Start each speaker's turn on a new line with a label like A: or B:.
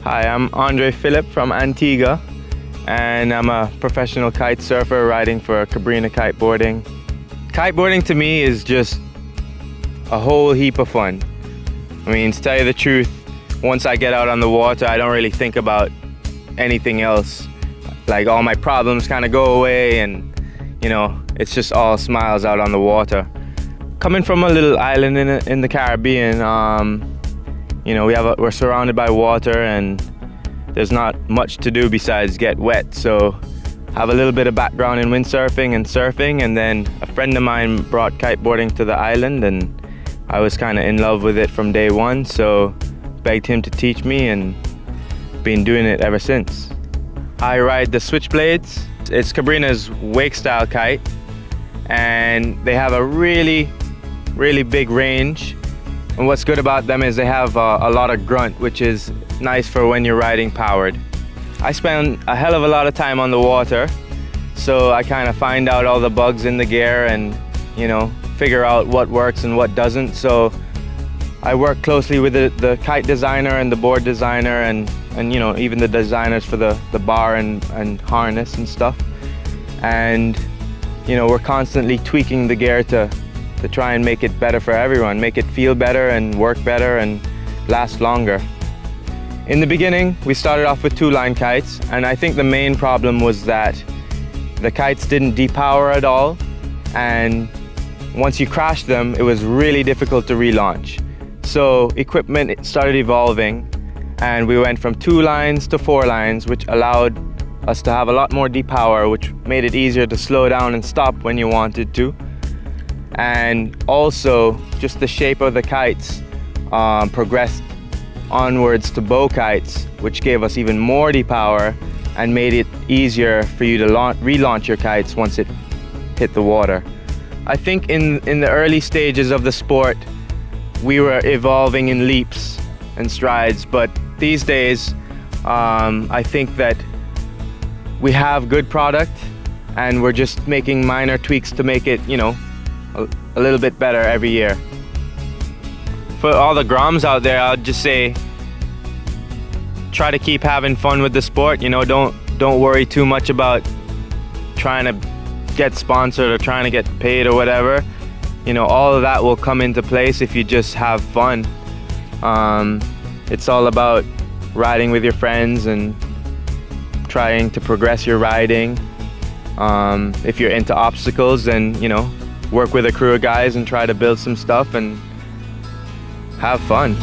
A: Hi, I'm Phillip from Antigua, and I'm a professional kite surfer riding for Cabrina Kiteboarding. Kiteboarding to me is just a whole heap of fun. I mean, to tell you the truth, once I get out on the water, I don't really think about anything else. Like, all my problems kind of go away, and you know, it's just all smiles out on the water. Coming from a little island in the Caribbean, you know, we're surrounded by water, and there's not much to do besides get wet. So have a little bit of background in windsurfing and surfing, and then a friend of mine brought kiteboarding to the island, and I was kind of in love with it from day one, so begged him to teach me, and been doing it ever since. I ride the Switchblades. It's Cabrina's wake style kite, and they have a really big range. And what's good about them is they have a lot of grunt, which is nice for when you're riding powered. I spend a hell of a lot of time on the water, so I kind of find out all the bugs in the gear and, you know, figure out what works and what doesn't. So I work closely with the kite designer and the board designer, and you know, even the designers for the bar and harness and stuff. And you know, we're constantly tweaking the gear to try and make it better for everyone, make it feel better and work better and last longer. In the beginning, we started off with 2-line kites, and I think the main problem was that the kites didn't depower at all, and once you crashed them, it was really difficult to relaunch. So equipment started evolving, and we went from 2 lines to 4 lines, which allowed us to have a lot more depower, which made it easier to slow down and stop when you wanted to. And also, just the shape of the kites progressed onwards to bow kites, which gave us even more depower and made it easier for you to relaunch your kites once it hit the water. I think in the early stages of the sport, we were evolving in leaps and strides, but these days, I think that we have good product, and we're just making minor tweaks to make it, you know, a little bit better every year. For all the groms out there, I'd just say, try to keep having fun with the sport. You know, don't worry too much about trying to get sponsored or trying to get paid or whatever. You know, all of that will come into place if you just have fun. It's all about riding with your friends and trying to progress your riding. If you're into obstacles, then, you know, work with a crew of guys and try to build some stuff and have fun.